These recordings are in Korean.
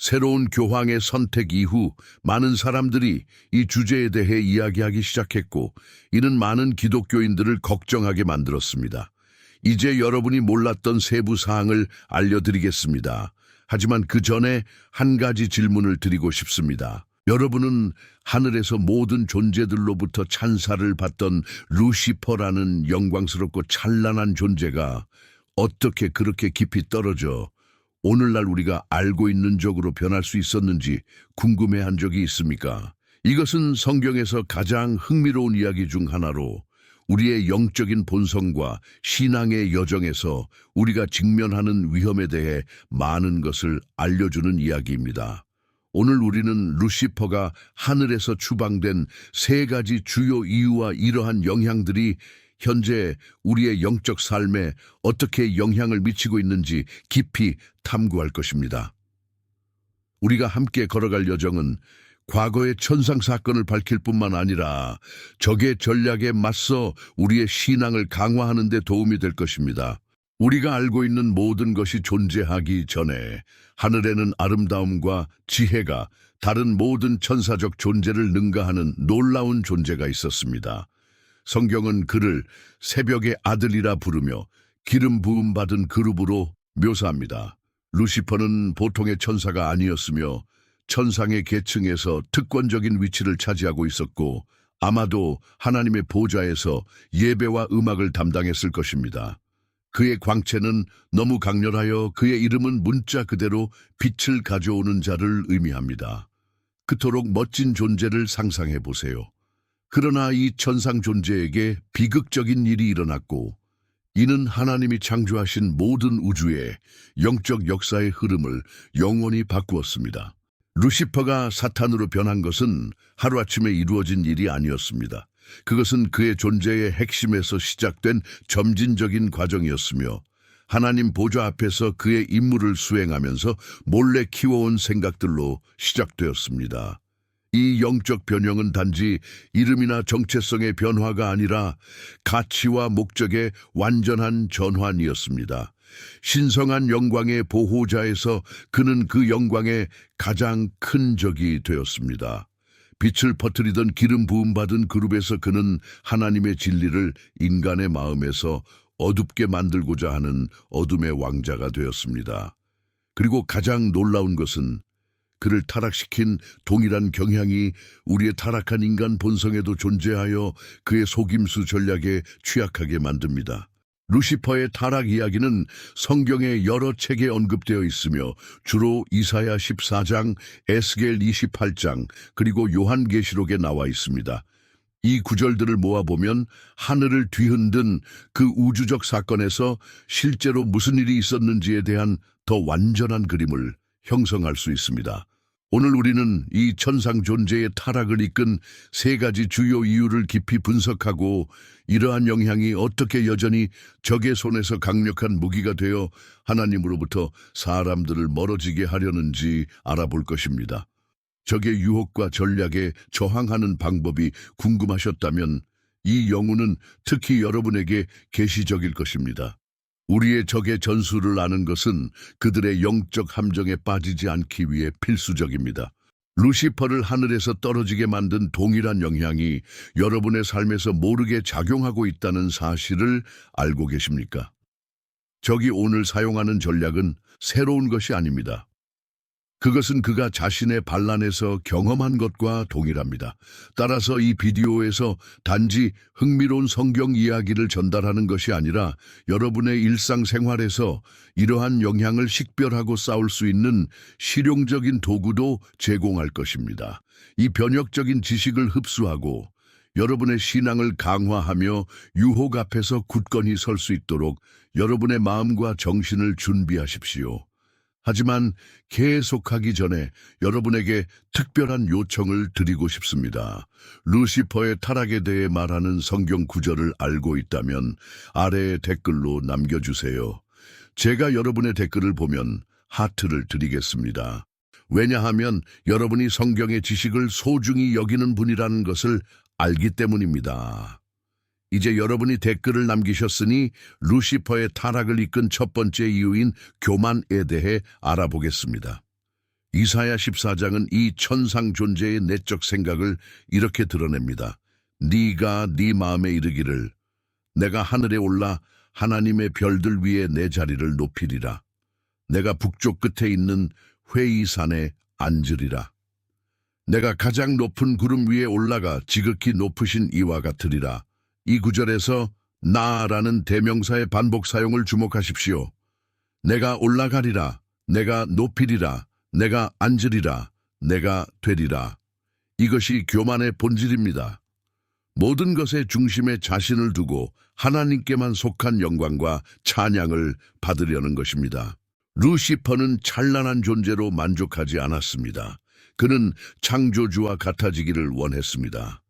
새로운 교황의 선택 이후 많은 사람들이 이 주제에 대해 이야기하기 시작했고, 이는 많은 기독교인들을 걱정하게 만들었습니다. 이제 여러분이 몰랐던 세부 사항을 알려드리겠습니다. 하지만 그 전에 한 가지 질문을 드리고 싶습니다. 여러분은 하늘에서 모든 존재들로부터 찬사를 받던 루시퍼라는 영광스럽고 찬란한 존재가 어떻게 그렇게 깊이 떨어져 오늘날 우리가 알고 있는 적으로 변할 수 있었는지 궁금해한 적이 있습니까? 이것은 성경에서 가장 흥미로운 이야기 중 하나로 우리의 영적인 본성과 신앙의 여정에서 우리가 직면하는 위험에 대해 많은 것을 알려주는 이야기입니다. 오늘 우리는 루시퍼가 하늘에서 추방된 세 가지 주요 이유와 이러한 영향들이 현재 우리의 영적 삶에 어떻게 영향을 미치고 있는지 깊이 탐구할 것입니다. 우리가 함께 걸어갈 여정은 과거의 천상 사건을 밝힐 뿐만 아니라 적의 전략에 맞서 우리의 신앙을 강화하는 데 도움이 될 것입니다. 우리가 알고 있는 모든 것이 존재하기 전에 하늘에는 아름다움과 지혜가 다른 모든 천사적 존재를 능가하는 놀라운 존재가 있었습니다. 성경은 그를 새벽의 아들이라 부르며 기름 부음 받은 그룹으로 묘사합니다. 루시퍼는 보통의 천사가 아니었으며 천상의 계층에서 특권적인 위치를 차지하고 있었고 아마도 하나님의 보좌에서 예배와 음악을 담당했을 것입니다. 그의 광채는 너무 강렬하여 그의 이름은 문자 그대로 빛을 가져오는 자를 의미합니다. 그토록 멋진 존재를 상상해 보세요. 그러나 이 천상 존재에게 비극적인 일이 일어났고 이는 하나님이 창조하신 모든 우주의 영적 역사의 흐름을 영원히 바꾸었습니다. 루시퍼가 사탄으로 변한 것은 하루아침에 이루어진 일이 아니었습니다. 그것은 그의 존재의 핵심에서 시작된 점진적인 과정이었으며 하나님 보좌 앞에서 그의 임무를 수행하면서 몰래 키워온 생각들로 시작되었습니다. 이 영적 변형은 단지 이름이나 정체성의 변화가 아니라 가치와 목적의 완전한 전환이었습니다. 신성한 영광의 보호자에서 그는 그 영광의 가장 큰 적이 되었습니다. 빛을 퍼뜨리던 기름 부음 받은 그룹에서 그는 하나님의 진리를 인간의 마음에서 어둡게 만들고자 하는 어둠의 왕자가 되었습니다. 그리고 가장 놀라운 것은 그를 타락시킨 동일한 경향이 우리의 타락한 인간 본성에도 존재하여 그의 속임수 전략에 취약하게 만듭니다. 루시퍼의 타락 이야기는 성경의 여러 책에 언급되어 있으며 주로 이사야 14장, 에스겔 28장, 그리고 요한계시록에 나와 있습니다. 이 구절들을 모아보면 하늘을 뒤흔든 그 우주적 사건에서 실제로 무슨 일이 있었는지에 대한 더 완전한 그림을 형성할 수 있습니다. 오늘 우리는 이 천상 존재의 타락을 이끈 세 가지 주요 이유를 깊이 분석하고 이러한 영향이 어떻게 여전히 적의 손에서 강력한 무기가 되어 하나님으로부터 사람들을 멀어지게 하려는지 알아볼 것입니다. 적의 유혹과 전략에 저항하는 방법이 궁금하셨다면 이 영혼은 특히 여러분에게 계시적일 것입니다. 우리의 적의 전술을 아는 것은 그들의 영적 함정에 빠지지 않기 위해 필수적입니다. 루시퍼를 하늘에서 떨어지게 만든 동일한 영향이 여러분의 삶에서 모르게 작용하고 있다는 사실을 알고 계십니까? 적이 오늘 사용하는 전략은 새로운 것이 아닙니다. 그것은 그가 자신의 반란에서 경험한 것과 동일합니다. 따라서 이 비디오에서 단지 흥미로운 성경 이야기를 전달하는 것이 아니라 여러분의 일상생활에서 이러한 영향을 식별하고 싸울 수 있는 실용적인 도구도 제공할 것입니다. 이 변혁적인 지식을 흡수하고 여러분의 신앙을 강화하며 유혹 앞에서 굳건히 설 수 있도록 여러분의 마음과 정신을 준비하십시오. 하지만 계속하기 전에 여러분에게 특별한 요청을 드리고 싶습니다. 루시퍼의 타락에 대해 말하는 성경 구절을 알고 있다면 아래에 댓글로 남겨주세요. 제가 여러분의 댓글을 보면 하트를 드리겠습니다. 왜냐하면 여러분이 성경의 지식을 소중히 여기는 분이라는 것을 알기 때문입니다. 이제 여러분이 댓글을 남기셨으니 루시퍼의 타락을 이끈 첫 번째 이유인 교만에 대해 알아보겠습니다. 이사야 14장은 이 천상 존재의 내적 생각을 이렇게 드러냅니다. 네가 네 마음에 이르기를 내가 하늘에 올라 하나님의 별들 위에 내 자리를 높이리라. 내가 북쪽 끝에 있는 회의산에 앉으리라. 내가 가장 높은 구름 위에 올라가 지극히 높으신 이와 같으리라. 이 구절에서 나라는 대명사의 반복 사용을 주목하십시오. 내가 올라가리라, 내가 높이리라, 내가 앉으리라, 내가 되리라. 이것이 교만의 본질입니다. 모든 것의 중심에 자신을 두고 하나님께만 속한 영광과 찬양을 받으려는 것입니다. 루시퍼는 찬란한 존재로 만족하지 않았습니다. 그는 창조주와 같아지기를 원했습니다.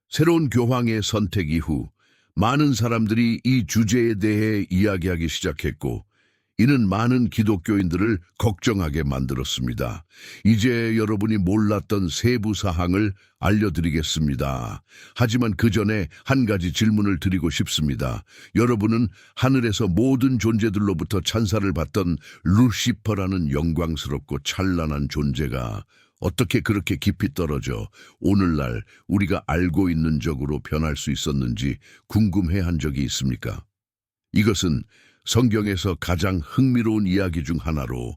새로운 교황의 선택 이후 많은 사람들이 이 주제에 대해 이야기하기 시작했고, 이는 많은 기독교인들을 걱정하게 만들었습니다. 이제 여러분이 몰랐던 세부 사항을 알려드리겠습니다. 하지만 그 전에 한 가지 질문을 드리고 싶습니다. 여러분은 하늘에서 모든 존재들로부터 찬사를 받던 루시퍼라는 영광스럽고 찬란한 존재가 어떻게 그렇게 깊이 떨어져 오늘날 우리가 알고 있는 적으로 변할 수 있었는지 궁금해한 적이 있습니까? 이것은 성경에서 가장 흥미로운 이야기 중 하나로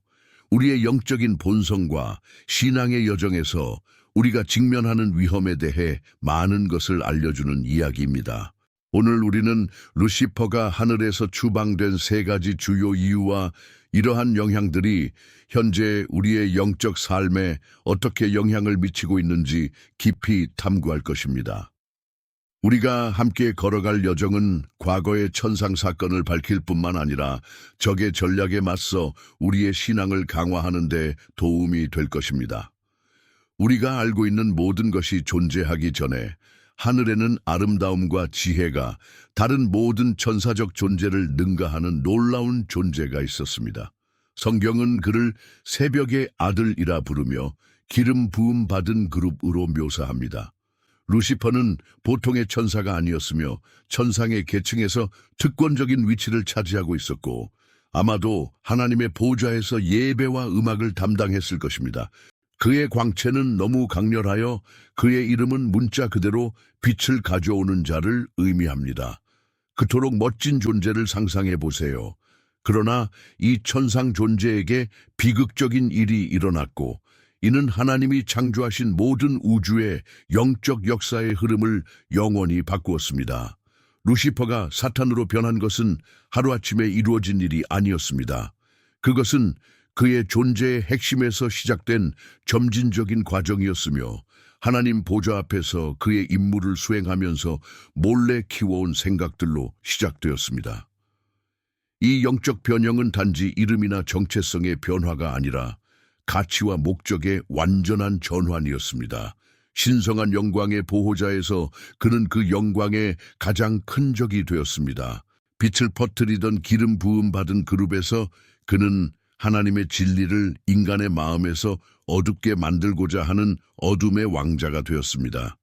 우리의 영적인 본성과 신앙의 여정에서 우리가 직면하는 위험에 대해 많은 것을 알려주는 이야기입니다. 오늘 우리는 루시퍼가 하늘에서 추방된 세 가지 주요 이유와 이러한 영향들이 현재 우리의 영적 삶에 어떻게 영향을 미치고 있는지 깊이 탐구할 것입니다. 우리가 함께 걸어갈 여정은 과거의 천상 사건을 밝힐 뿐만 아니라 적의 전략에 맞서 우리의 신앙을 강화하는 데 도움이 될 것입니다. 우리가 알고 있는 모든 것이 존재하기 전에 하늘에는 아름다움과 지혜가 다른 모든 천사적 존재를 능가하는 놀라운 존재가 있었습니다. 성경은 그를 새벽의 아들이라 부르며 기름 부음 받은 그룹으로 묘사합니다. 루시퍼는 보통의 천사가 아니었으며 천상의 계층에서 특권적인 위치를 차지하고 있었고 아마도 하나님의 보좌에서 예배와 음악을 담당했을 것입니다. 그의 광채는 너무 강렬하여 그의 이름은 문자 그대로 빛을 가져오는 자를 의미합니다. 그토록 멋진 존재를 상상해 보세요. 그러나 이 천상 존재에게 비극적인 일이 일어났고 이는 하나님이 창조하신 모든 우주의 영적 역사의 흐름을 영원히 바꾸었습니다. 루시퍼가 사탄으로 변한 것은 하루아침에 이루어진 일이 아니었습니다. 그것은 그의 존재의 핵심에서 시작된 점진적인 과정이었으며 하나님 보좌 앞에서 그의 임무를 수행하면서 몰래 키워온 생각들로 시작되었습니다. 이 영적 변형은 단지 이름이나 정체성의 변화가 아니라 가치와 목적의 완전한 전환이었습니다. 신성한 영광의 보호자에서 그는 그 영광의 가장 큰 적이 되었습니다. 빛을 퍼뜨리던 기름 부음 받은 그룹에서 그는 하나님의 진리를 인간의 마음에서 어둡게 만들고자 하는 어둠의 왕자가 되었습니다.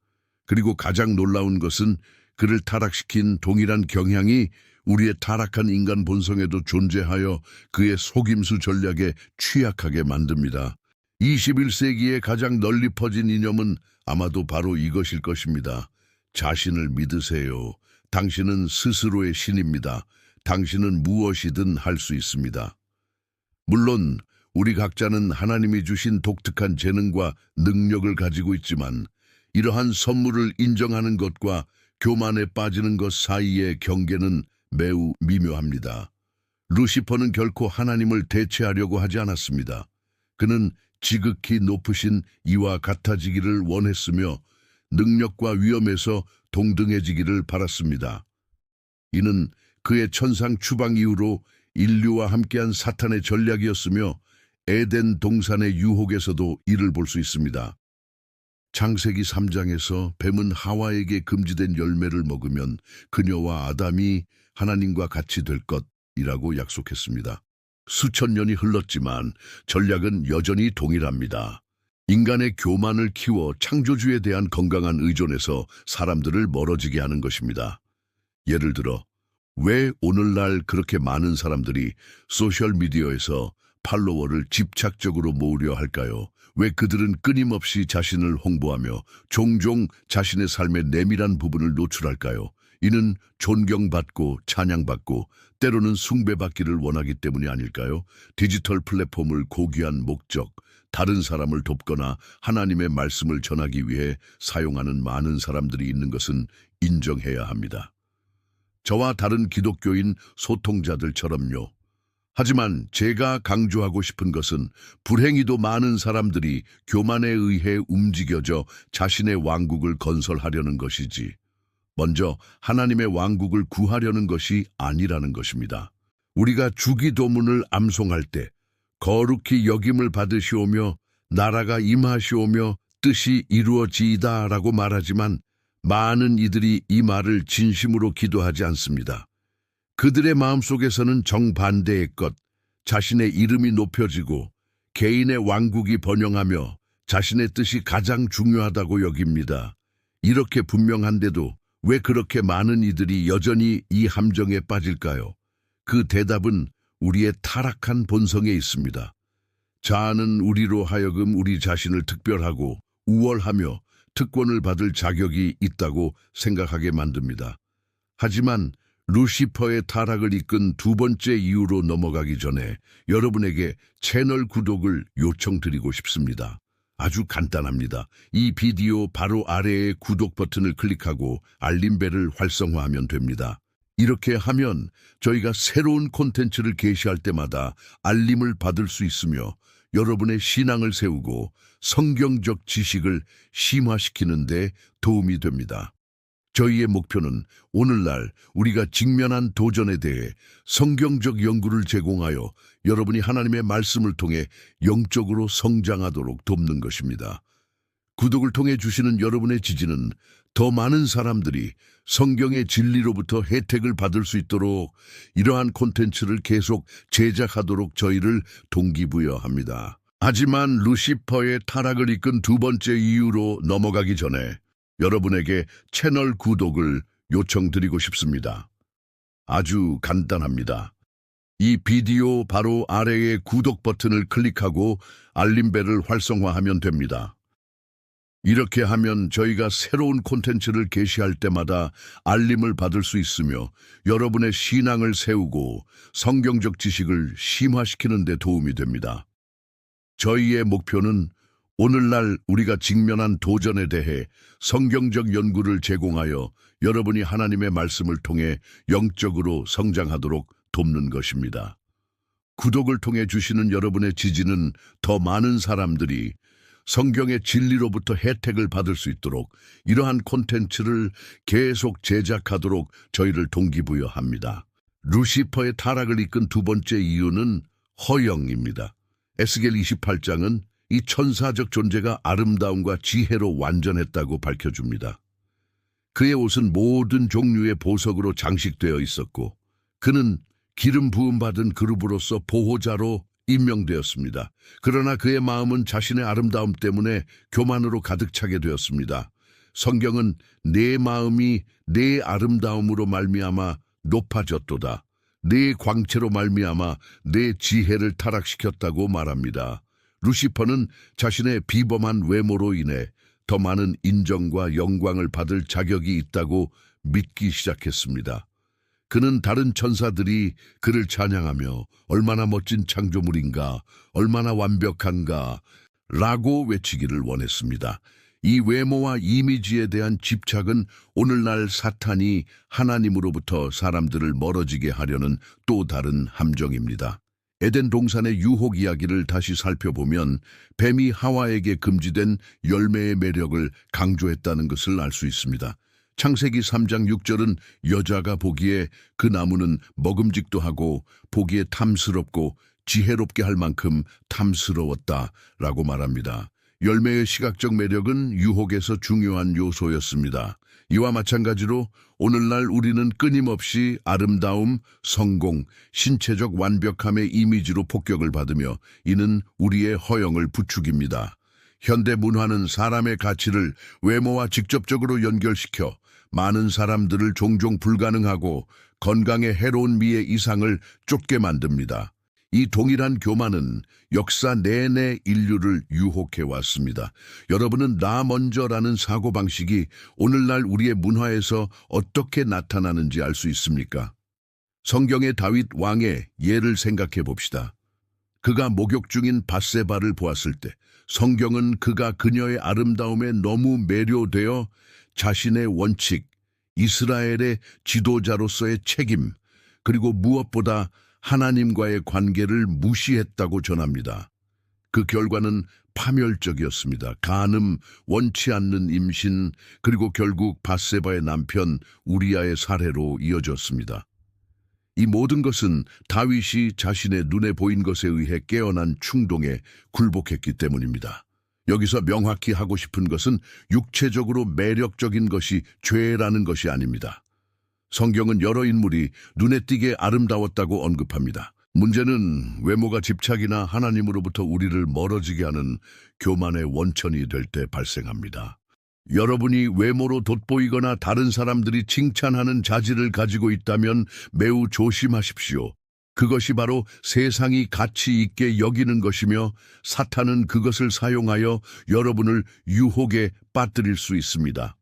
그리고 가장 놀라운 것은 그를 타락시킨 동일한 경향이 우리의 타락한 인간 본성에도 존재하여 그의 속임수 전략에 취약하게 만듭니다. 21세기에 가장 널리 퍼진 이념은 아마도 바로 이것일 것입니다. 자신을 믿으세요. 당신은 스스로의 신입니다. 당신은 무엇이든 할 수 있습니다. 물론 우리 각자는 하나님이 주신 독특한 재능과 능력을 가지고 있지만 이러한 선물을 인정하는 것과 교만에 빠지는 것 사이의 경계는 매우 미묘합니다. 루시퍼는 결코 하나님을 대체하려고 하지 않았습니다. 그는 지극히 높으신 이와 같아지기를 원했으며 능력과 위엄에서 동등해지기를 바랐습니다. 이는 그의 천상 추방 이후로 인류와 함께한 사탄의 전략이었으며 에덴 동산의 유혹에서도 이를 볼 수 있습니다. 창세기 3장에서 뱀은 하와에게 금지된 열매를 먹으면 그녀와 아담이 하나님과 같이 될 것이라고 약속했습니다. 수천 년이 흘렀지만 전략은 여전히 동일합니다. 인간의 교만을 키워 창조주에 대한 건강한 의존에서 사람들을 멀어지게 하는 것입니다. 예를 들어 왜 오늘날 그렇게 많은 사람들이 소셜미디어에서 팔로워를 집착적으로 모으려 할까요? 왜 그들은 끊임없이 자신을 홍보하며 종종 자신의 삶의 내밀한 부분을 노출할까요? 이는 존경받고 찬양받고 때로는 숭배받기를 원하기 때문이 아닐까요? 디지털 플랫폼을 고귀한 목적, 다른 사람을 돕거나 하나님의 말씀을 전하기 위해 사용하는 많은 사람들이 있는 것은 인정해야 합니다. 저와 다른 기독교인 소통자들처럼요. 하지만 제가 강조하고 싶은 것은 불행히도 많은 사람들이 교만에 의해 움직여져 자신의 왕국을 건설하려는 것이지 먼저 하나님의 왕국을 구하려는 것이 아니라는 것입니다. 우리가 주기도문을 암송할 때 거룩히 여김을 받으시오며 나라가 임하시오며 뜻이 이루어지이다라고 말하지만 많은 이들이 이 말을 진심으로 기도하지 않습니다. 그들의 마음속에서는 정반대의 것, 자신의 이름이 높여지고 개인의 왕국이 번영하며 자신의 뜻이 가장 중요하다고 여깁니다. 이렇게 분명한데도 왜 그렇게 많은 이들이 여전히 이 함정에 빠질까요? 그 대답은 우리의 타락한 본성에 있습니다. 자아는 우리로 하여금 우리 자신을 특별하고 우월하며 특권을 받을 자격이 있다고 생각하게 만듭니다. 하지만 루시퍼의 타락을 이끈 두 번째 이유로 넘어가기 전에 여러분에게 채널 구독을 요청드리고 싶습니다. 아주 간단합니다. 이 비디오 바로 아래의 구독 버튼을 클릭하고 알림벨을 활성화하면 됩니다. 이렇게 하면 저희가 새로운 콘텐츠를 게시할 때마다 알림을 받을 수 있으며 여러분의 신앙을 세우고 성경적 지식을 심화시키는 데 도움이 됩니다. 저희의 목표는 오늘날 우리가 직면한 도전에 대해 성경적 연구를 제공하여 여러분이 하나님의 말씀을 통해 영적으로 성장하도록 돕는 것입니다. 구독을 통해 주시는 여러분의 지지는 더 많은 사람들이 성경의 진리로부터 혜택을 받을 수 있도록 이러한 콘텐츠를 계속 제작하도록 저희를 동기부여합니다. 하지만 루시퍼의 타락을 이끈 두 번째 이유로 넘어가기 전에 여러분에게 채널 구독을 요청드리고 싶습니다. 아주 간단합니다. 이 비디오 바로 아래의 구독 버튼을 클릭하고 알림벨을 활성화하면 됩니다. 이렇게 하면 저희가 새로운 콘텐츠를 게시할 때마다 알림을 받을 수 있으며 여러분의 신앙을 세우고 성경적 지식을 심화시키는 데 도움이 됩니다. 저희의 목표는 오늘날 우리가 직면한 도전에 대해 성경적 연구를 제공하여 여러분이 하나님의 말씀을 통해 영적으로 성장하도록 돕는 것입니다. 구독을 통해 주시는 여러분의 지지는 더 많은 사람들이 성경의 진리로부터 혜택을 받을 수 있도록 이러한 콘텐츠를 계속 제작하도록 저희를 동기부여합니다. 루시퍼의 타락을 이끈 두 번째 이유는 허영입니다. 에스겔 28장은 이 천사적 존재가 아름다움과 지혜로 완전했다고 밝혀줍니다. 그의 옷은 모든 종류의 보석으로 장식되어 있었고 그는 기름 부음받은 그룹으로서 보호자로 임명되었습니다. 그러나 그의 마음은 자신의 아름다움 때문에 교만으로 가득 차게 되었습니다. 성경은 내 마음이 내 아름다움으로 말미암아 높아졌도다. 내 광채로 말미암아 내 지혜를 타락시켰다고 말합니다. 루시퍼는 자신의 비범한 외모로 인해 더 많은 인정과 영광을 받을 자격이 있다고 믿기 시작했습니다. 그는 다른 천사들이 그를 찬양하며 얼마나 멋진 창조물인가, 얼마나 완벽한가 라고 외치기를 원했습니다. 이 외모와 이미지에 대한 집착은 오늘날 사탄이 하나님으로부터 사람들을 멀어지게 하려는 또 다른 함정입니다. 에덴 동산의 유혹 이야기를 다시 살펴보면 뱀이 하와에게 금지된 열매의 매력을 강조했다는 것을 알 수 있습니다. 창세기 3장 6절은 여자가 보기에 그 나무는 먹음직도 하고 보기에 탐스럽고 지혜롭게 할 만큼 탐스러웠다라고 말합니다. 열매의 시각적 매력은 유혹에서 중요한 요소였습니다. 이와 마찬가지로 오늘날 우리는 끊임없이 아름다움, 성공, 신체적 완벽함의 이미지로 폭격을 받으며 이는 우리의 허영을 부추깁니다. 현대 문화는 사람의 가치를 외모와 직접적으로 연결시켜 많은 사람들을 종종 불가능하고 건강에 해로운 미의 이상을 쫓게 만듭니다. 이 동일한 교만은 역사 내내 인류를 유혹해 왔습니다. 여러분은 나 먼저라는 사고방식이 오늘날 우리의 문화에서 어떻게 나타나는지 알 수 있습니까? 성경의 다윗 왕의 예를 생각해 봅시다. 그가 목욕 중인 밧세바를 보았을 때 성경은 그가 그녀의 아름다움에 너무 매료되어 자신의 원칙, 이스라엘의 지도자로서의 책임, 그리고 무엇보다 하나님과의 관계를 무시했다고 전합니다. 그 결과는 파멸적이었습니다. 간음, 원치 않는 임신, 그리고 결국 밧세바의 남편 우리아의 살해로 이어졌습니다. 이 모든 것은 다윗이 자신의 눈에 보인 것에 의해 깨어난 충동에 굴복했기 때문입니다. 여기서 명확히 하고 싶은 것은 육체적으로 매력적인 것이 죄라는 것이 아닙니다. 성경은 여러 인물이 눈에 띄게 아름다웠다고 언급합니다. 문제는 외모가 집착이나 하나님으로부터 우리를 멀어지게 하는 교만의 원천이 될 때 발생합니다. 여러분이 외모로 돋보이거나 다른 사람들이 칭찬하는 자질을 가지고 있다면 매우 조심하십시오. 그것이 바로 세상이 가치 있게 여기는 것이며 사탄은 그것을 사용하여 여러분을 유혹에 빠뜨릴 수 있습니다.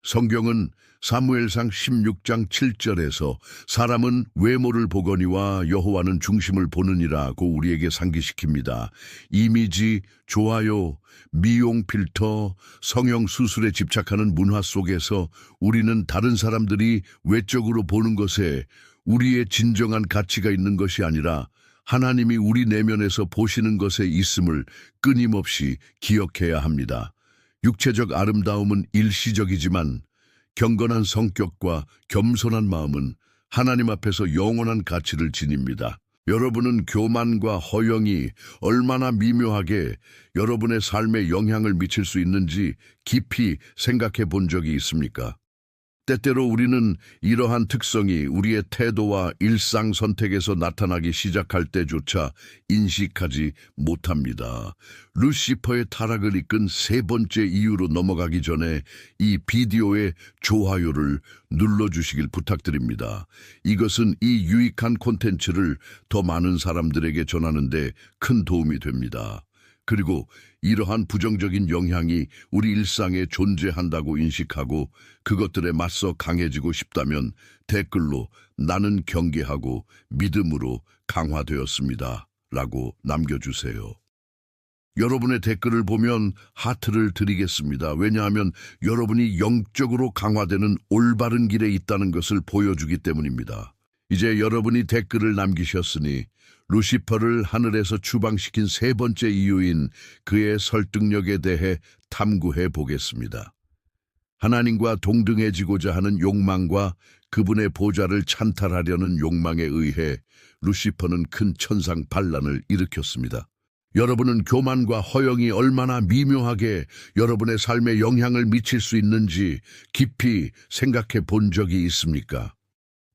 성경은 사무엘상 16장 7절에서 사람은 외모를 보거니와 여호와는 중심을 보느니라고 우리에게 상기시킵니다. 이미지, 좋아요, 미용 필터, 성형 수술에 집착하는 문화 속에서 우리는 다른 사람들이 외적으로 보는 것에 우리의 진정한 가치가 있는 것이 아니라 하나님이 우리 내면에서 보시는 것에 있음을 끊임없이 기억해야 합니다. 육체적 아름다움은 일시적이지만 경건한 성격과 겸손한 마음은 하나님 앞에서 영원한 가치를 지닙니다. 여러분은 교만과 허영이 얼마나 미묘하게 여러분의 삶에 영향을 미칠 수 있는지 깊이 생각해 본 적이 있습니까? 때때로 우리는 이러한 특성이 우리의 태도와 일상 선택에서 나타나기 시작할 때조차 인식하지 못합니다. 루시퍼의 타락을 이끈 세 번째 이유로 넘어가기 전에 이 비디오의 좋아요를 눌러주시길 부탁드립니다. 이것은 이 유익한 콘텐츠를 더 많은 사람들에게 전하는 데 큰 도움이 됩니다. 그리고 이러한 부정적인 영향이 우리 일상에 존재한다고 인식하고 그것들에 맞서 강해지고 싶다면 댓글로 나는 경계하고 믿음으로 강화되었습니다. 라고 남겨주세요. 여러분의 댓글을 보면 하트를 드리겠습니다. 왜냐하면 여러분이 영적으로 강화되는 올바른 길에 있다는 것을 보여주기 때문입니다. 이제 여러분이 댓글을 남기셨으니 루시퍼를 하늘에서 추방시킨 세 번째 이유인 그의 설득력에 대해 탐구해 보겠습니다. 하나님과 동등해지고자 하는 욕망과 그분의 보좌를 찬탈하려는 욕망에 의해 루시퍼는 큰 천상 반란을 일으켰습니다. 여러분은 교만과 허영이 얼마나 미묘하게 여러분의 삶에 영향을 미칠 수 있는지 깊이 생각해 본 적이 있습니까?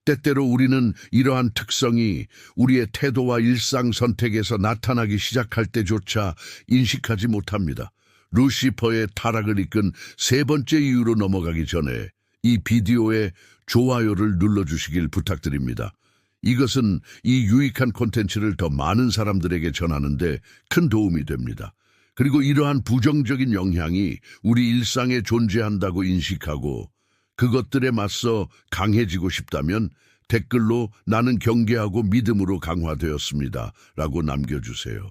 때때로 우리는 이러한 특성이 우리의 태도와 일상 선택에서 나타나기 시작할 때조차 인식하지 못합니다. 루시퍼의 타락을 이끈 세 번째 이유로 넘어가기 전에 이 비디오에 좋아요를 눌러주시길 부탁드립니다. 이것은 이 유익한 콘텐츠를 더 많은 사람들에게 전하는데 큰 도움이 됩니다. 그리고 이러한 부정적인 영향이 우리 일상에 존재한다고 인식하고 그것들에 맞서 강해지고 싶다면 댓글로 나는 경계하고 믿음으로 강화되었습니다. 라고 남겨주세요.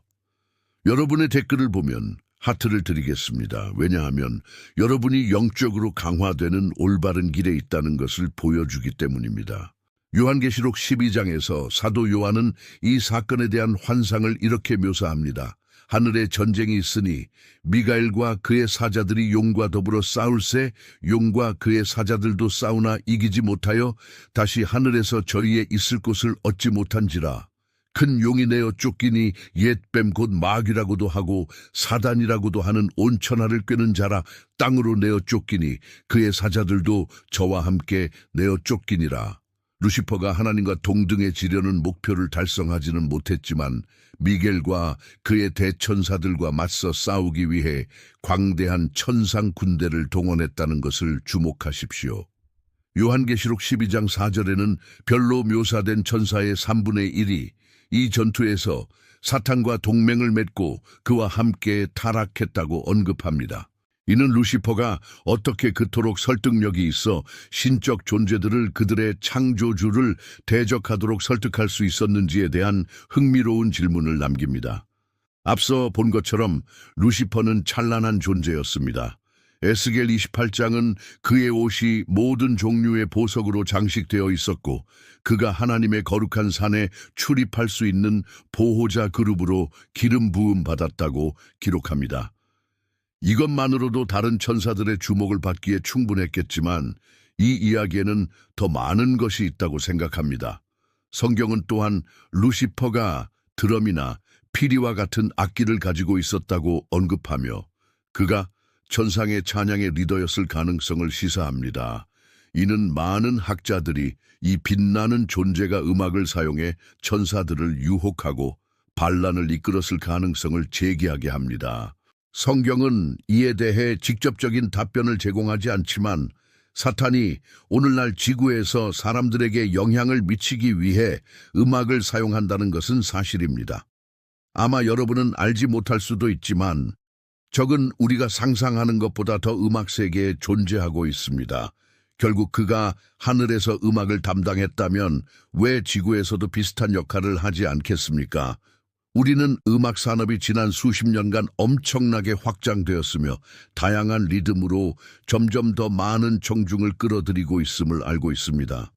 여러분의 댓글을 보면 하트를 드리겠습니다. 왜냐하면 여러분이 영적으로 강화되는 올바른 길에 있다는 것을 보여주기 때문입니다. 요한계시록 12장에서 사도 요한은 이 사건에 대한 환상을 이렇게 묘사합니다. 하늘에 전쟁이 있으니 미가엘과 그의 사자들이 용과 더불어 싸울새 용과 그의 사자들도 싸우나 이기지 못하여 다시 하늘에서 저희의 있을 곳을 얻지 못한지라. 큰 용이 내어 쫓기니 옛뱀 곧 마귀라고도 하고 사단이라고도 하는 온 천하를 꿰는 자라 땅으로 내어 쫓기니 그의 사자들도 저와 함께 내어 쫓기니라. 루시퍼가 하나님과 동등해지려는 목표를 달성하지는 못했지만 미겔과 그의 대천사들과 맞서 싸우기 위해 광대한 천상 군대를 동원했다는 것을 주목하십시오. 요한계시록 12장 4절에는 별로 묘사된 천사의 3분의 1이 이 전투에서 사탄과 동맹을 맺고 그와 함께 타락했다고 언급합니다. 이는 루시퍼가 어떻게 그토록 설득력이 있어 신적 존재들을 그들의 창조주를 대적하도록 설득할 수 있었는지에 대한 흥미로운 질문을 남깁니다. 앞서 본 것처럼 루시퍼는 찬란한 존재였습니다. 에스겔 28장은 그의 옷이 모든 종류의 보석으로 장식되어 있었고 그가 하나님의 거룩한 산에 출입할 수 있는 보호자 그룹으로 기름 부음 받았다고 기록합니다. 이것만으로도 다른 천사들의 주목을 받기에 충분했겠지만 이 이야기에는 더 많은 것이 있다고 생각합니다. 성경은 또한 루시퍼가 드럼이나 피리와 같은 악기를 가지고 있었다고 언급하며 그가 천상의 찬양의 리더였을 가능성을 시사합니다. 이는 많은 학자들이 이 빛나는 존재가 음악을 사용해 천사들을 유혹하고 반란을 이끌었을 가능성을 제기하게 합니다. 성경은 이에 대해 직접적인 답변을 제공하지 않지만 사탄이 오늘날 지구에서 사람들에게 영향을 미치기 위해 음악을 사용한다는 것은 사실입니다. 아마 여러분은 알지 못할 수도 있지만 적은 우리가 상상하는 것보다 더 음악 세계에 존재하고 있습니다. 결국 그가 하늘에서 음악을 담당했다면 왜 지구에서도 비슷한 역할을 하지 않겠습니까? 우리는 음악 산업이 지난 수십 년간 엄청나게 확장되었으며 다양한 리듬으로 점점 더 많은 청중을 끌어들이고 있음을 알고 있습니다.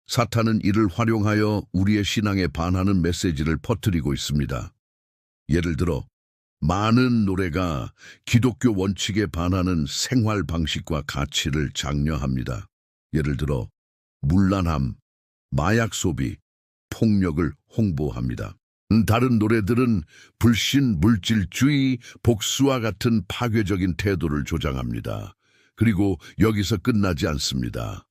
사탄은 이를 활용하여 우리의 신앙에 반하는 메시지를 퍼뜨리고 있습니다. 예를 들어 많은 노래가 기독교 원칙에 반하는 생활 방식과 가치를 장려합니다. 예를 들어 문란함, 마약 소비, 폭력을 홍보합니다. 다른 노래들은 불신, 물질주의, 복수와 같은 파괴적인 태도를 조장합니다. 그리고 여기서 끝나지 않습니다.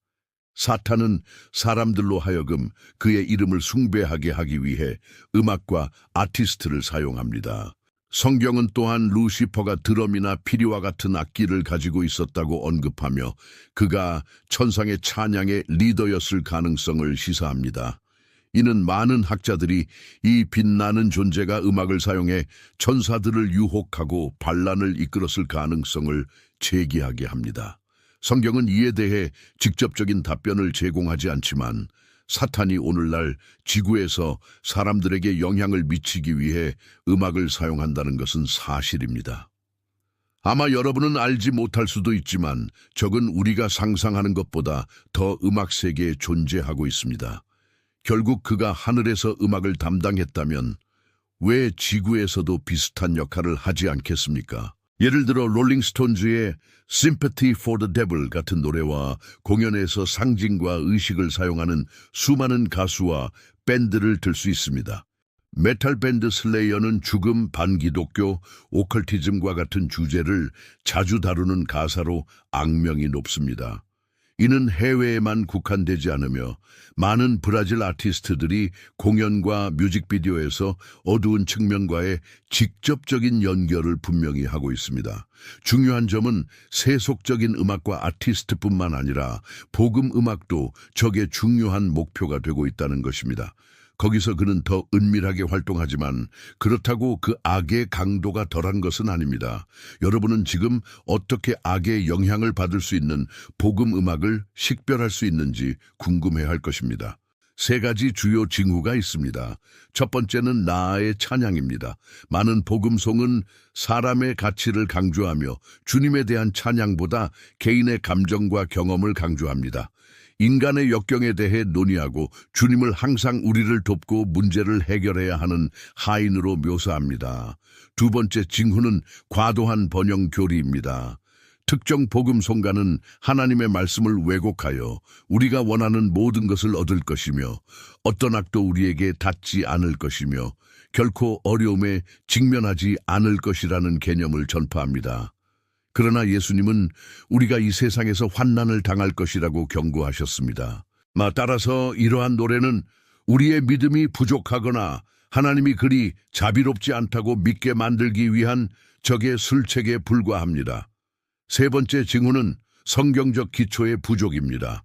사탄은 사람들로 하여금 그의 이름을 숭배하게 하기 위해 음악과 아티스트를 사용합니다. 성경은 또한 루시퍼가 드럼이나 피리와 같은 악기를 가지고 있었다고 언급하며 그가 천상의 찬양의 리더였을 가능성을 시사합니다. 이는 많은 학자들이 이 빛나는 존재가 음악을 사용해 천사들을 유혹하고 반란을 이끌었을 가능성을 제기하게 합니다. 성경은 이에 대해 직접적인 답변을 제공하지 않지만 사탄이 오늘날 지구에서 사람들에게 영향을 미치기 위해 음악을 사용한다는 것은 사실입니다. 아마 여러분은 알지 못할 수도 있지만 적은 우리가 상상하는 것보다 더 음악 세계에 존재하고 있습니다. 결국 그가 하늘에서 음악을 담당했다면 왜 지구에서도 비슷한 역할을 하지 않겠습니까? 예를 들어 롤링스톤즈의 Sympathy for the Devil 같은 노래와 공연에서 상징과 의식을 사용하는 수많은 가수와 밴드를 들 수 있습니다. 메탈 밴드 슬레이어는 죽음, 반기독교, 오컬티즘과 같은 주제를 자주 다루는 가사로 악명이 높습니다. 이는 해외에만 국한되지 않으며 많은 브라질 아티스트들이 공연과 뮤직비디오에서 어두운 측면과의 직접적인 연결을 분명히 하고 있습니다. 중요한 점은 세속적인 음악과 아티스트뿐만 아니라 복음 음악도 적의 중요한 목표가 되고 있다는 것입니다. 거기서 그는 더 은밀하게 활동하지만 그렇다고 그 악의 강도가 덜한 것은 아닙니다. 여러분은 지금 어떻게 악의 영향을 받을 수 있는 복음 음악을 식별할 수 있는지 궁금해할 것입니다. 세 가지 주요 징후가 있습니다. 첫 번째는 나의 찬양입니다. 많은 복음송은 사람의 가치를 강조하며 주님에 대한 찬양보다 개인의 감정과 경험을 강조합니다. 인간의 역경에 대해 논의하고 주님을 항상 우리를 돕고 문제를 해결해야 하는 하인으로 묘사합니다. 두 번째 징후는 과도한 번영 교리입니다. 특정 복음 송가는 하나님의 말씀을 왜곡하여 우리가 원하는 모든 것을 얻을 것이며 어떤 악도 우리에게 닿지 않을 것이며 결코 어려움에 직면하지 않을 것이라는 개념을 전파합니다. 그러나 예수님은 우리가 이 세상에서 환난을 당할 것이라고 경고하셨습니다. 따라서 이러한 노래는 우리의 믿음이 부족하거나 하나님이 그리 자비롭지 않다고 믿게 만들기 위한 적의 술책에 불과합니다. 세 번째 징후는 성경적 기초의 부족입니다.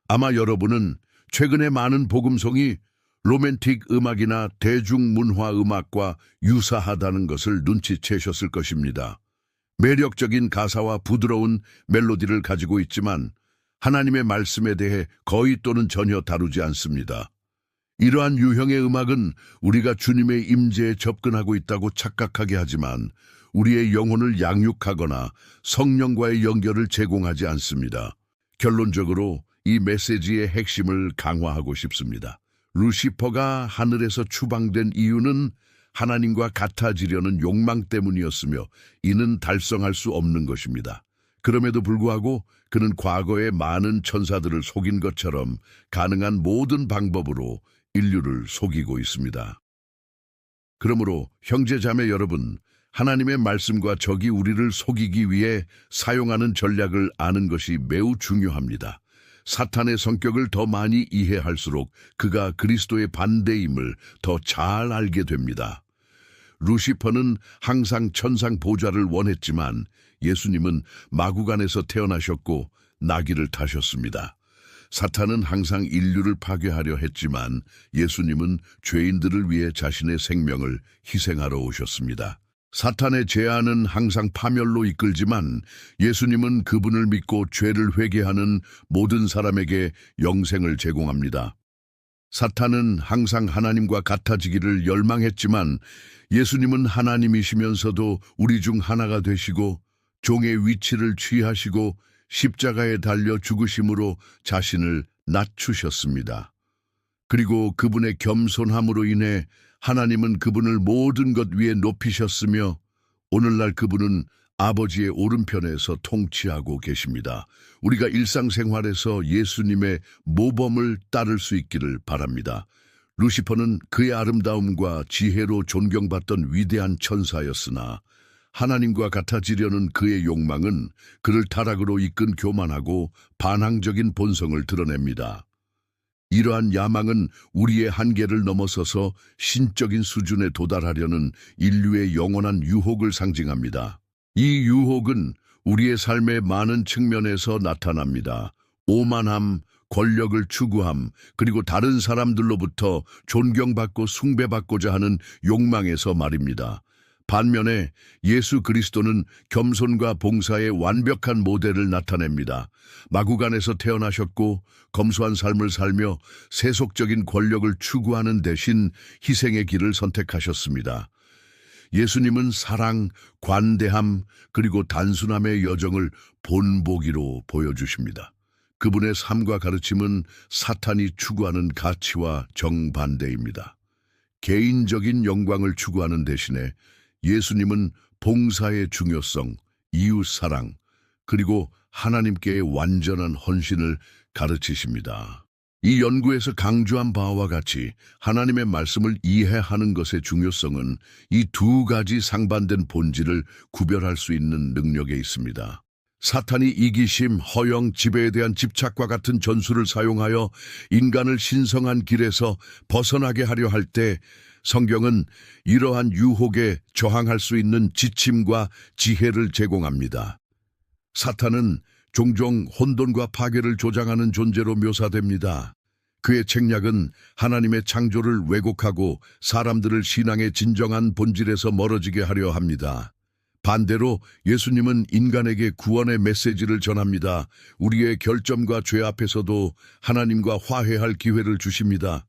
아마 여러분은 최근에 많은 복음송이 로맨틱 음악이나 대중문화 음악과 유사하다는 것을 눈치채셨을 것입니다. 매력적인 가사와 부드러운 멜로디를 가지고 있지만 하나님의 말씀에 대해 거의 또는 전혀 다루지 않습니다. 이러한 유형의 음악은 우리가 주님의 임재에 접근하고 있다고 착각하게 하지만 우리의 영혼을 양육하거나 성령과의 연결을 제공하지 않습니다. 결론적으로 이 메시지의 핵심을 강화하고 싶습니다. 루시퍼가 하늘에서 추방된 이유는 하나님과 같아지려는 욕망 때문이었으며 이는 달성할 수 없는 것입니다. 그럼에도 불구하고 그는 과거에 많은 천사들을 속인 것처럼 가능한 모든 방법으로 인류를 속이고 있습니다. 그러므로 형제자매 여러분, 하나님의 말씀과 적이 우리를 속이기 위해 사용하는 전략을 아는 것이 매우 중요합니다. 사탄의 성격을 더 많이 이해할수록 그가 그리스도의 반대임을 더 잘 알게 됩니다. 루시퍼는 항상 천상 보좌를 원했지만 예수님은 마구간에서 태어나셨고 나귀를 타셨습니다. 사탄은 항상 인류를 파괴하려 했지만 예수님은 죄인들을 위해 자신의 생명을 희생하러 오셨습니다. 사탄의 제안은 항상 파멸로 이끌지만 예수님은 그분을 믿고 죄를 회개하는 모든 사람에게 영생을 제공합니다. 사탄은 항상 하나님과 같아지기를 열망했지만 예수님은 하나님이시면서도 우리 중 하나가 되시고 종의 위치를 취하시고 십자가에 달려 죽으심으로 자신을 낮추셨습니다. 그리고 그분의 겸손함으로 인해 하나님은 그분을 모든 것 위에 높이셨으며 오늘날 그분은 아버지의 오른편에서 통치하고 계십니다. 우리가 일상생활에서 예수님의 모범을 따를 수 있기를 바랍니다. 루시퍼는 그의 아름다움과 지혜로 존경받던 위대한 천사였으나 하나님과 같아지려는 그의 욕망은 그를 타락으로 이끈 교만하고 반항적인 본성을 드러냅니다. 이러한 야망은 우리의 한계를 넘어서서 신적인 수준에 도달하려는 인류의 영원한 유혹을 상징합니다. 이 유혹은 우리의 삶의 많은 측면에서 나타납니다. 오만함, 권력을 추구함, 그리고 다른 사람들로부터 존경받고 숭배받고자 하는 욕망에서 말입니다. 반면에 예수 그리스도는 겸손과 봉사의 완벽한 모델을 나타냅니다. 마구간에서 태어나셨고 검소한 삶을 살며 세속적인 권력을 추구하는 대신 희생의 길을 선택하셨습니다. 예수님은 사랑, 관대함, 그리고 단순함의 여정을 본보기로 보여주십니다. 그분의 삶과 가르침은 사탄이 추구하는 가치와 정반대입니다. 개인적인 영광을 추구하는 대신에 예수님은 봉사의 중요성, 이웃사랑, 그리고 하나님께의 완전한 헌신을 가르치십니다. 이 연구에서 강조한 바와 같이 하나님의 말씀을 이해하는 것의 중요성은 이 두 가지 상반된 본질을 구별할 수 있는 능력에 있습니다. 사탄이 이기심, 허영, 지배에 대한 집착과 같은 전술을 사용하여 인간을 신성한 길에서 벗어나게 하려 할 때 성경은 이러한 유혹에 저항할 수 있는 지침과 지혜를 제공합니다. 사탄은 종종 혼돈과 파괴를 조장하는 존재로 묘사됩니다. 그의 책략은 하나님의 창조를 왜곡하고 사람들을 신앙의 진정한 본질에서 멀어지게 하려 합니다. 반대로 예수님은 인간에게 구원의 메시지를 전합니다. 우리의 결점과 죄 앞에서도 하나님과 화해할 기회를 주십니다.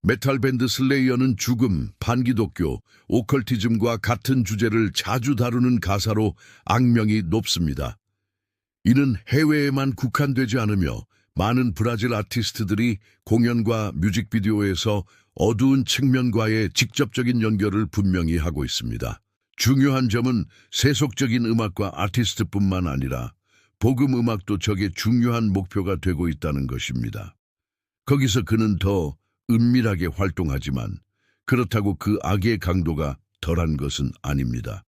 메탈 밴드 슬레이어는 죽음, 반기독교, 오컬티즘과 같은 주제를 자주 다루는 가사로 악명이 높습니다. 이는 해외에만 국한되지 않으며 많은 브라질 아티스트들이 공연과 뮤직비디오에서 어두운 측면과의 직접적인 연결을 분명히 하고 있습니다. 중요한 점은 세속적인 음악과 아티스트뿐만 아니라 복음 음악도 적의 중요한 목표가 되고 있다는 것입니다. 거기서 그는 더 은밀하게 활동하지만 그렇다고 그 악의 강도가 덜한 것은 아닙니다.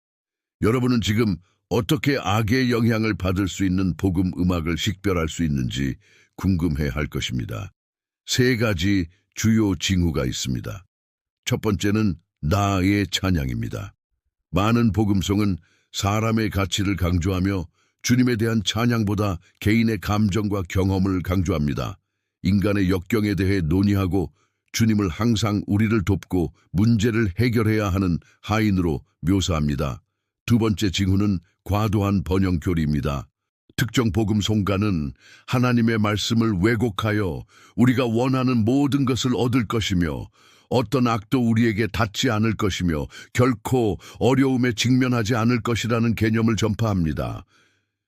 여러분은 지금 어떻게 악의 영향을 받을 수 있는 복음 음악을 식별할 수 있는지 궁금해 할 것입니다. 세 가지 주요 징후가 있습니다. 첫 번째는 나의 찬양입니다. 많은 복음송은 사람의 가치를 강조하며 주님에 대한 찬양보다 개인의 감정과 경험을 강조합니다. 인간의 역경에 대해 논의하고 주님을 항상 우리를 돕고 문제를 해결해야 하는 하인으로 묘사합니다. 두 번째 징후는 과도한 번영교리입니다. 특정 복음 송가는 하나님의 말씀을 왜곡하여 우리가 원하는 모든 것을 얻을 것이며 어떤 악도 우리에게 닿지 않을 것이며 결코 어려움에 직면하지 않을 것이라는 개념을 전파합니다.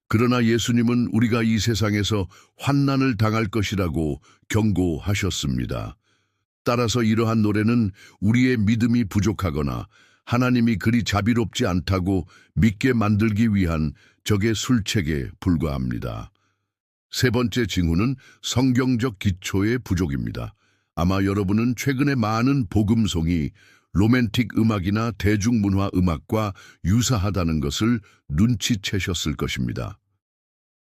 그러나 예수님은 우리가 이 세상에서 환난을 당할 것이라고 경고하셨습니다. 따라서 이러한 노래는 우리의 믿음이 부족하거나 하나님이 그리 자비롭지 않다고 믿게 만들기 위한 적의 술책에 불과합니다. 세 번째 징후는 성경적 기초의 부족입니다. 아마 여러분은 최근에 많은 복음송이 로맨틱 음악이나 대중문화 음악과 유사하다는 것을 눈치채셨을 것입니다.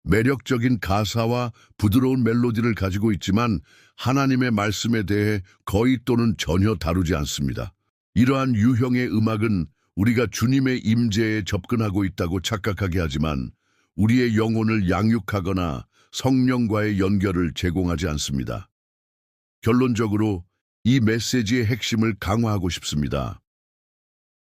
매력적인 가사와 부드러운 멜로디를 가지고 있지만 하나님의 말씀에 대해 거의 또는 전혀 다루지 않습니다. 이러한 유형의 음악은 우리가 주님의 임재에 접근하고 있다고 착각하게 하지만 우리의 영혼을 양육하거나 성령과의 연결을 제공하지 않습니다. 결론적으로 이 메시지의 핵심을 강화하고 싶습니다.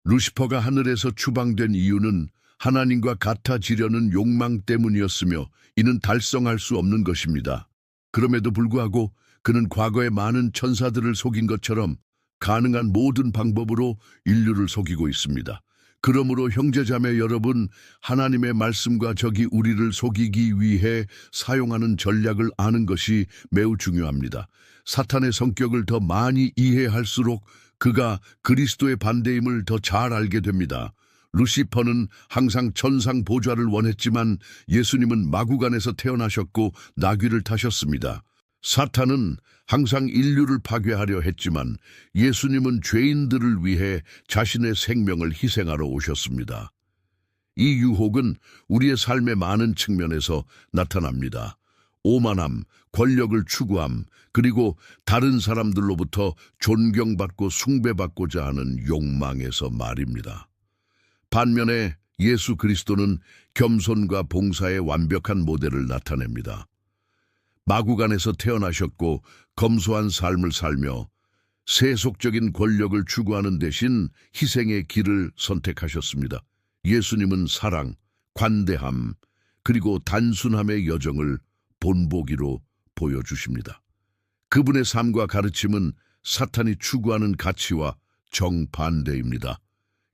루시퍼가 하늘에서 추방된 이유는 하나님과 같아지려는 욕망 때문이었으며 이는 달성할 수 없는 것입니다. 그럼에도 불구하고 그는 과거에 많은 천사들을 속인 것처럼 가능한 모든 방법으로 인류를 속이고 있습니다. 그러므로 형제자매 여러분, 하나님의 말씀과 적이 우리를 속이기 위해 사용하는 전략을 아는 것이 매우 중요합니다. 사탄의 성격을 더 많이 이해할수록 그가 그리스도의 반대임을 더 잘 알게 됩니다. 루시퍼는 항상 천상 보좌를 원했지만 예수님은 마구간에서 태어나셨고 나귀를 타셨습니다. 사탄은 항상 인류를 파괴하려 했지만 예수님은 죄인들을 위해 자신의 생명을 희생하러 오셨습니다. 이 유혹은 우리의 삶의 많은 측면에서 나타납니다. 오만함, 권력을 추구함, 그리고 다른 사람들로부터 존경받고 숭배받고자 하는 욕망에서 말입니다. 반면에 예수 그리스도는 겸손과 봉사의 완벽한 모델을 나타냅니다. 마구간에서 태어나셨고 검소한 삶을 살며 세속적인 권력을 추구하는 대신 희생의 길을 선택하셨습니다. 예수님은 사랑, 관대함, 그리고 단순함의 여정을 본보기로 보여주십니다. 그분의 삶과 가르침은 사탄이 추구하는 가치와 정반대입니다.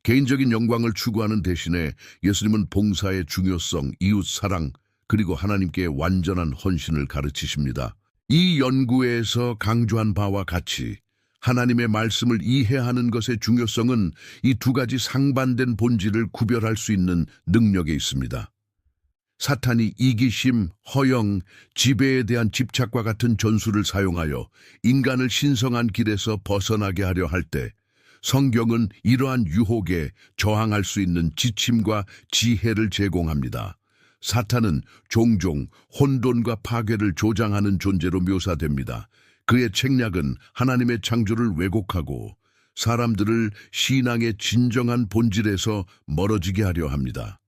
개인적인 영광을 추구하는 대신에 예수님은 봉사의 중요성, 이웃 사랑, 그리고 하나님께 완전한 헌신을 가르치십니다. 이 연구에서 강조한 바와 같이 하나님의 말씀을 이해하는 것의 중요성은 이 두 가지 상반된 본질을 구별할 수 있는 능력에 있습니다. 사탄이 이기심, 허영, 지배에 대한 집착과 같은 전술을 사용하여 인간을 신성한 길에서 벗어나게 하려 할 때 성경은 이러한 유혹에 저항할 수 있는 지침과 지혜를 제공합니다. 사탄은 종종 혼돈과 파괴를 조장하는 존재로 묘사됩니다. 그의 책략은 하나님의 창조를 왜곡하고 사람들을 신앙의 진정한 본질에서 멀어지게 하려 합니다.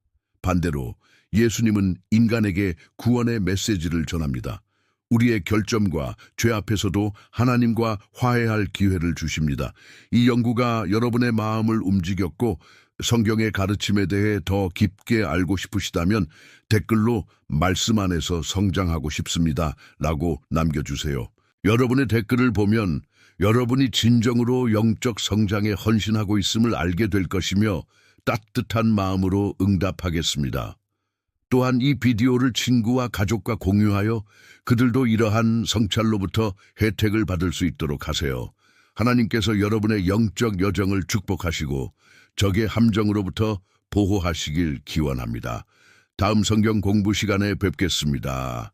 반대로 예수님은 인간에게 구원의 메시지를 전합니다. 우리의 결점과 죄 앞에서도 하나님과 화해할 기회를 주십니다. 이 연구가 여러분의 마음을 움직였고 성경의 가르침에 대해 더 깊게 알고 싶으시다면 댓글로 말씀 안에서 성장하고 싶습니다 라고 남겨주세요. 여러분의 댓글을 보면 여러분이 진정으로 영적 성장에 헌신하고 있음을 알게 될 것이며 따뜻한 마음으로 응답하겠습니다. 또한 이 비디오를 친구와 가족과 공유하여 그들도 이러한 성찰로부터 혜택을 받을 수 있도록 하세요. 하나님께서 여러분의 영적 여정을 축복하시고 적의 함정으로부터 보호하시길 기원합니다. 다음 성경 공부 시간에 뵙겠습니다.